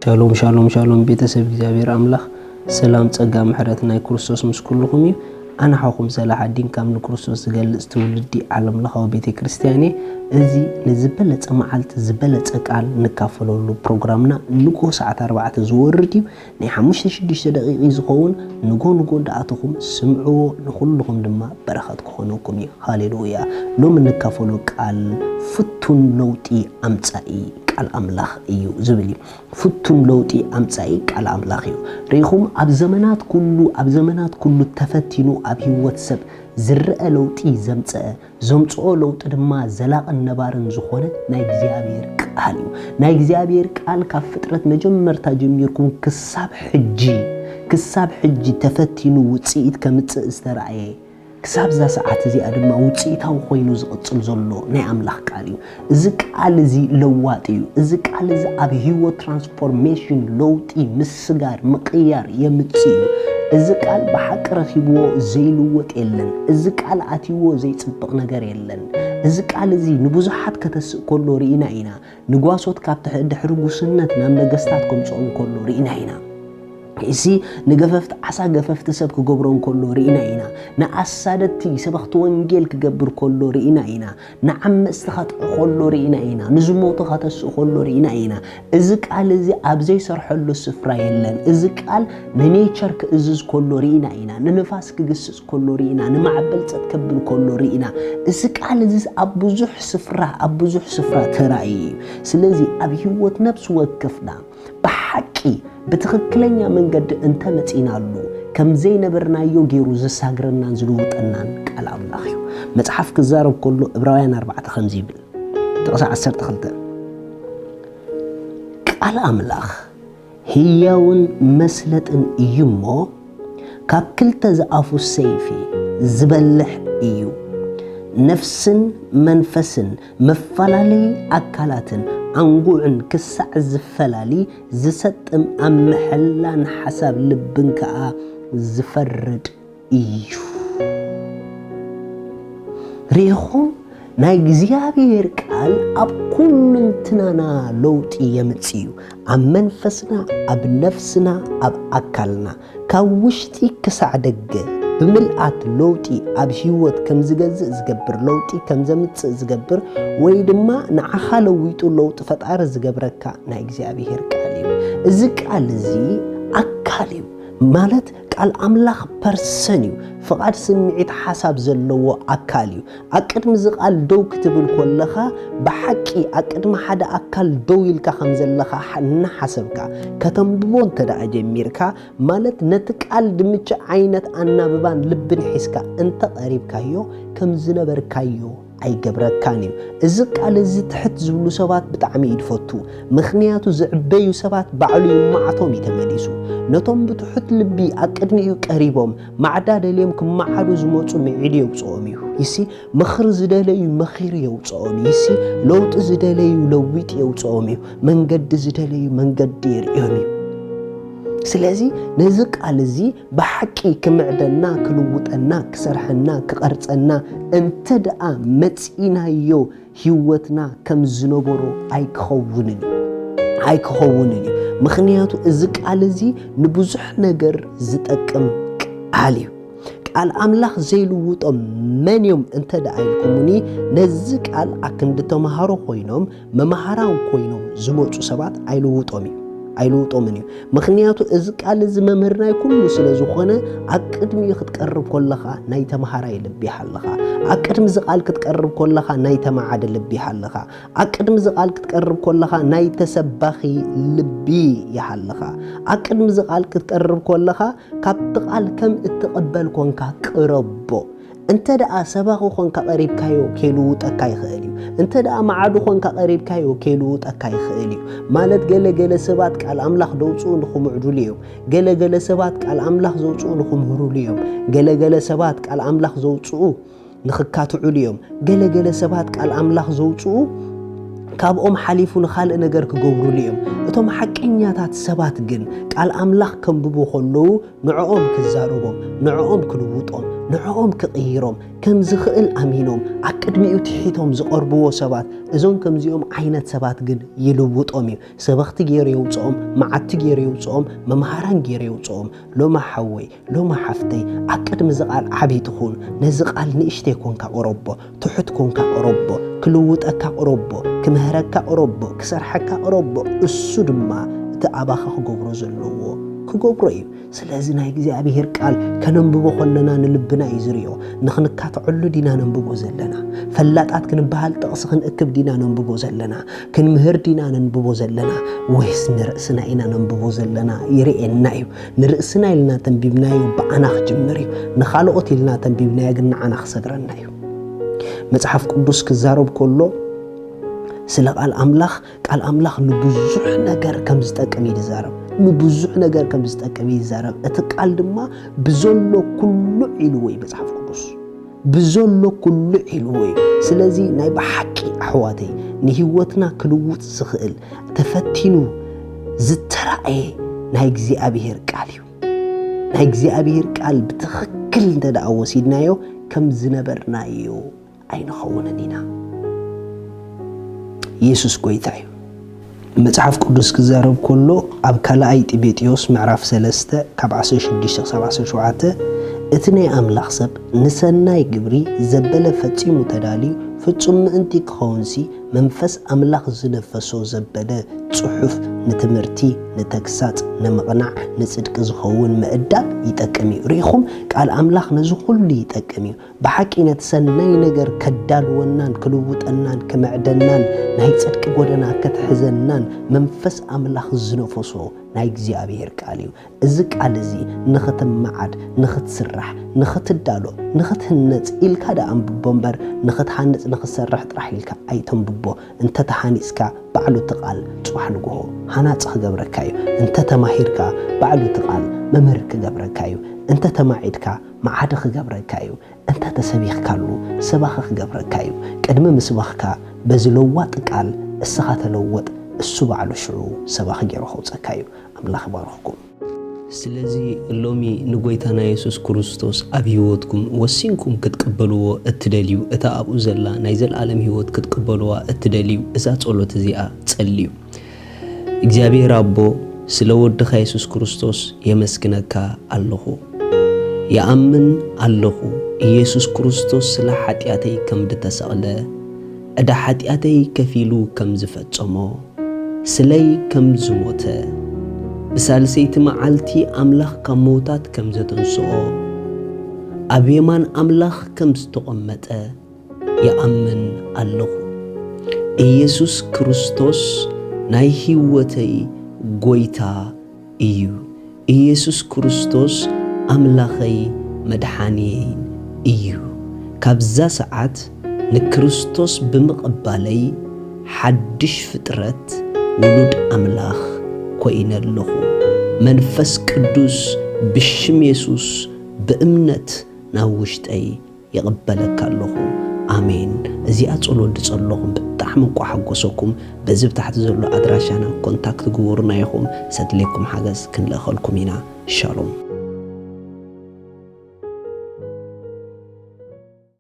ሻሎም ሻሎም ሻሎም ቤተሰብ እግዚአብሔር አምላክ ሰላም ጸጋ ምሕረት ናይ ክርስቶስ ምስኩልኩም እዩ አና ሓኹም ሰላሕ ዲን ከም ክርስቶስ ዝገልጽ ትውልዲ ዓለም ለኻው ቤተ ክርስቲያኔ እዚ ንዝበለጸ መዓልት ዝበለጸ ቃል ንካፈለሉ ፕሮግራምና ንጎ ሰዓት 4 ዝወርድ እዩ ናይ 5-6 ደቂቃ ዝኸውን ንጎ ዳኣትኩም ስምዑ ንኹልኩም ድማ በረኸት ክኾነኩም እዩ ሃሌሉያ ሎም ንካፈሉ ቃል ፍቱን ለውጢ አምጻኢ ቃል አምላኽ እዩ ዝብል ፍቱን ለውጢ አምጻኢ ቃል አምላኽ እዩ ሪኹም ኣብ ዘመናት ኩሉ ተፈቲኑ ኣብ ህይወት ሰብ ዝርአ ለውጢ ዘምጽኦ ለውጢ ድማ ዘላቕን ነባርን ዝኾነ ናይ እግዚአብሔር ቃል እዩ ናይ እግዚአብሔር ቃል ካብ ፍጥረት መጀመርታ ጀሚርኩም ክሳብ ሕጂ ተፈቲኑ ውጽኢት ከምጽእ ዝተራእየ ክሳብ ዛ ሰዓት እዚ ድማ ውጽኢታው ኮይኑ ዝቕጽል ዘሎ ናይ አምላኽ ቃል እዩ እዚ ቃል እዚ ለዋጢ እዩ እዚ ቃል እዚ ኣብ ህይወት ትራንስፎርሜሽን ለውጢ ምስጋር መቅያር የምጽእ እዩ እዚ ቃል በሐቅ ረኺብዎ ዘይልወጥ የለን እዚ ቃል አትይዎ ዘይጽብቕ ነገር የለን እዚ ቃል እዚ ንብዙሓት ከተስእ ከሎ ርኢና ኢና ንጓሶት ካብ ድሕሪ ጉስነት ናብ ነገስታት ከምጽኦም ከሎ ርኢና ኢና እዚ ንገፈፍት ዓሳ ገፈፍት ሰብ ክገብሮን ከሎ ርኢና ኢና ንኣሳደቲ ሰበኽቲ ወንጌል ክገብር ከሎ ርኢና ኢና ንዓመጽቲ ኸጥዕ ከሎ ርኢና ኢና ንዝሞቱ ኸተስእ ከሎ ርኢና ኢና እዚ ቃል እዚ ኣብ ዘይሰርሐሉ ስፍራ የለን እዚ ቃል ንኔቸር ክእዝዝ ከሎ ርኢና ኢና ንንፋስ ክግስጽ ከሎ ርኢና ንማዕበል ጸጥ ከብል ከሎ ርኢና እዚ ቃል እዚ ኣብ ብዙሕ ስፍራ ተራእዩ ስለዚ ኣብ ህይወት ነፍስ ወከፍና በሐቂ በትክክለኛ መንገድ እንተ መጽኢናሉ ከም ዘይነበርናዮ ገይሩ ዝሳግረናን ዝልውጠናን ቃል አምላኽ እዩ መጽሐፍ ክዛረብ ከሎ ዕብራውያን 4 ከምዚ ይብል ጥቕስ 12 ቃል አምላኽ ህያውን መስለጥን እዩ እሞ ካብ ክልተ ዝኣፉ ሰይፊ ዝበልሕ እዩ ነፍስን መንፈስን መፈላለይ አካላትን አንጉዕን ክሳዕ ዝፈላሊ ዝሰጥም ኣብ መሐላን ሓሳብ ልብን ከዓ ዝፈርድ እዩ ሪኹም ናይ እግዚአብሔር ቃል ኣብ ኩልንትናና ለውጢ የምጽእ እዩ ኣብ መንፈስና ኣብ ነፍስና ኣብ አካልና ካብ ውሽጢ ክሳዕ ደገ ብምልአት ለውጢ ኣብ ህይወት ከም ዝገዝእ ዝገብር ለውጢ ከም ዘምጽእ ዝገብር ወይ ድማ ንዓኻ ለዊጡ ለውጢ ፈጣሪ ዝገብረካ ናይ እግዚአብሔር ቃል እዩ እዚ ቃል እዚ አካል እዩ ማለት ቃል አምላኽ ፐርሰን እዩ ፍቓድ ስምዒት ሓሳብ ዘለዎ አካል እዩ አቅድሚ ዝቃል ደው ክትብል ከለኻ በሐቂ አቅድሚ ሓደ አካል ደው ኢልካ ከም ዘለኻ እናሓሰብካ ከተንብቦ እንተደኣ ጀሚርካ ማለት ነቲ ቃል ድምጭ ዓይነት ኣናብባን ልብን ሒዝካ እንተ ቀሪብካዮ ከም ዝነበርካዮ ኣይገብረካን እዩ እዚ ቃል እዚ ትሕት ዝብሉ ሰባት ብጣዕሚ ይድፈቱ ምኽንያቱ ዝዕበዩ ሰባት ባዕሉ ይማዓቶም ይተመሊሱ ነቶም ብትሕት ልቢ አቅድሚኡ ቀሪቦም ማዕዳደልዮም ክማዓዱ ዝመጹ ምዒድ የውጽኦም እዩ ይሲ ምኽሪ ዝደለዩ መኺር የውጽኦም ይሲ ለውጢ ዝደለዩ ለዊጥ የውጽኦም እዩ መንገዲ ዝደለዩ መንገዲ የርእዮም እዩ ስለዚ ነዚ ቃል እዚ በሐቂ ክምዕደና ክልውጠና ክሰርሐና ክቐርጸና እንተ ደኣ መጽኢናዮ ህይወትና ከም ዝነበሮ ኣይክኸውንን እዩ ምኽንያቱ እዚ ቃል እዚ ንብዙሕ ነገር ዝጠቅም ቃል እዩ ቃል አምላኽ ዘይልውጦም መንዮም እንተ ደኣ ኢልኩምኒ ነዚ ቃል ኣክንዲ ተምሃሮ ኮይኖም መምሃራን ኮይኖም ዝመጹ ሰባት ኣይልውጦምን እዩ ምኽንያቱ እዚ ቃል እዚ መምህርናይ ኩሉ ስለ ዝኾነ አቅድሚ ክትቀርብ ከለኻ ናይ ተምሃራይ ልቢ ይሓለኻ አቅድሚ ዝቃል ክትቀርብ ከለኻ ናይ ተማዓደ ልቢ ይሓለኻ አቅድሚ ዝቃል ክትቀርብ ከለኻ ናይ ተሰባኺ ልቢ ይሓለኻ አቅድሚ ዝቃል ክትቀርብ ከለኻ ካብቲ ቃል ከም እትቀበል ኮንካ ቅረቦ እንተ ደኣ ሰባኺ ኮንካ ቀሪብካዮ ከይልውጠካ ይኽእል እዩ እንተ ደኣ ማዓዱ ኮንካ ቀሪብካዮ ከይልውጠካ ይኽእል እዩ ማለት ገለገለ ሰባት ቃል አምላኽ ደውጽኡ ንኽምዕዱሉ እዮም ገለገለ ሰባት ቃል አምላኽ ዘውጽኡ ንኽምህሩሉ እዮም ገለገለ ሰባት ቃል አምላኽ ዘውጽኡ ንኽካትዑሉ እዮም ገለገለ ሰባት ቃል አምላኽ ዘውጽኡ ካብኦም ሓሊፉ ንኻልእ ነገር ክገብሩሉ እዮም እቶም ሓቀኛታት ሰባት ግን ቃል አምላኽ ከንብቡ ከለዉ ንዕኦም ክዛረቦም ንዕኦም ክልውጦም ንዕኦም ክቕይሮም ከም ዝኽእል ኣሚኖም ኣቅድሚኡ ትሒቶም ዝቐርብዎ ሰባት እዞም ከምዚኦም ዓይነት ሰባት ግን ይልውጦም እዩ ሰበኽቲ ገይሩ የውፅኦም መዓቲ ገይሩ የውፅኦም መምሃራን ገይሩ የውፅኦም ሎማ ሓወይ ሎማ ሓፍተይ ኣቅድሚ ዝቓል ዓብይ ትኹን ነዚ ቃል ንእሽተይ ኮንካ ቁረቦ ትሑት ኮንካ ቁረቦ ክልውጠካ ቁረቦ ክምህረካ ቁረቦ ክሰርሐካ ቁረቦ እሱ ድማ እቲ ኣባኻ ክገብሮ ዘለዎ ክገብሮ እዩ ስለዚ ናይ እግዚኣብሔር ቃል ከነንብቦ ከለና ንልብና እዩ ዝርዮ ንኽንካትዐሉ ዲና ነንብቦ ዘለና ፈላጣት ክንበሃል ጥቕሲ ክንእክብ ዲና ነንብቦ ዘለና ክንምህር ዲና ነንብቦ ዘለና ወይስ ንርእስና ኢና ነንብቦ ዘለና ይርኤና እዩ ንርእስና ኢልና ተንቢብናዮ በዓና ክጅምር እዩ ንኻልኦት ኢልና ተንቢብናዮ ግን ንዓና ክሰግረና እዩ መጽሓፍ ቅዱስ ክዛረብ ከሎ ስለ ቃል ኣምላኽ ንብዙሕ ነገር ከም ዝጠቅም ይዛረብ ንብዙሕ ነገር ከም ዝጠቅም ይዛረብ እቲ ቃል ድማ ብዘሎ ኩሉ ኢልዎ መጽሓፍ ቅዱስ ብዘሎ ኩሉ ኢልዎ ስለዚ ናይ ብሓቂ ኣሕዋተይ ንህይወትና ክልውጥ ዝኽእል ተፈቲኑ ዝተራእየ ናይ እግዚአብሔር ቃል እዩ ናይ እግዚአብሔር ቃል ብትኽክል እንተደኣ ወሲድናዮ ከም ዝነበርናዮ ኣይንኸውንን ኢና ኢየሱስ ጎይታ እዩ መጽሐፍ ቅዱስ ክዛረብ ከሎ ኣብ ካልኣይ ጢሞቴዎስ ምዕራፍ 3 ካብ 16 ክሳብ 17 እቲ ናይ ኣምላኽ ሰብ ንሰናይ ግብሪ ዘበለ ፈጺሙ ተዳልዩ ፍጹም ምእንቲ ክኸውንሲ መንፈስ ኣምላኽ ዝነፈሶ ዘበለ ጽሑፍ ንትምህርቲ ንተግሳጽ ንምቕናዕ ንጽድቂ ዝኸውን ምዕዳብ ይጠቅም እዩ ርኢኹም ቃል ኣምላኽ ነዚ ኩሉ ይጠቅም እዩ ብሓቂ ነቲ ሰናይ ነገር ከዳልወናን ክልውጠናን ክምዕደናን ናይ ጽድቂ ጎደና ክትሕዘናን መንፈስ ኣምላኽ ዝነፈሶ ናይ እግዚአብሔር ቃል እዩ እዚ ቃል እዚ ንኽትመዓድ ንኽትስራሕ ንኽትዳሎ ንኽትህነጽ ኢልካ ዳ ኣንብቦ እምበር ንኽትሃንጽ ንኽትሰርሕ ጥራሕ ኢልካ ኣይተንብቦ እንተ ተሃኒጽካ ባዕሉ ትቃል ጽዋሕ ንግሆ ሃናጽ ክገብረካ እዩ እንተ ተማሂርካ ባዕሉ ትቃል መምህር ክገብረካ እዩ እንተ ተማዒድካ መዓደ ክገብረካ እዩ እንተ ተሰቢኽካሉ ሰባኺ ክገብረካ እዩ ቅድሚ ምስባኽካ በዚ ለዋጥ ቃል እስኻ ተለወጥ እሱ ባዕሉ ሽዑ ሰባኺ ገይሩ ኸውፀካ እዩ ኣምላኽ ይባርኽኩም ስለዚ ሎሚ ንጎይታና ኢየሱስ ክርስቶስ ኣብ ህይወትኩም ወሲንኩም ክትቀበልዎ እትደልዩ እታ ኣብኡ ዘላ ናይ ዘለዓለም ህይወት ክትቀበልዋ እትደልዩ እዛ ጸሎት እዚኣ ጸልዩ እግዚአብሔር ኣቦ ስለ ወድኻ ኢየሱስ ክርስቶስ የመስግነካ ኣለኹ يأمن الله ኢየሱስ ክርስቶስ ስለ ኃጢአተይ ከም ዝተሰቕለ እዳ ኃጢአተይ ከፊሉ ከም ዝፈጸሞ ስለይ ከም ዝሞተ ብሳልሰይቲ መዓልቲ ኣምላኽ ካብ ሞታት ከም ዘተንስኦ ኣብ የማን ኣምላኽ ከም ዝተቐመጠ ይኣምን ኣለኹ ኢየሱስ ክርስቶስ ናይ ህይወተይ ጎይታ እዩ ኢየሱስ ክርስቶስ ኣምላኸይ መድኃኒይ እዩ ካብዛ ሰዓት ንክርስቶስ ብምቕባለይ ሓድሽ ፍጥረት ውሉድ ኣምላኽ ኮይነ ኣለኹ መንፈስ ቅዱስ ብሽም ኢየሱስ በእምነት ናብ ውሽጠይ ይቕበለካ ኣለኹ ኣሜን እዚኣ ጸሎት ድጸለኹም ብጣዕሚ ቋሓጎሰኩም በዚ ብታሕቲ ዘሎ ኣድራሻና ኮንታክት ግቡርና ኢኹም ሰድለይኩም ሓገዝ ክንለኸልኩም ኢና ሻሎም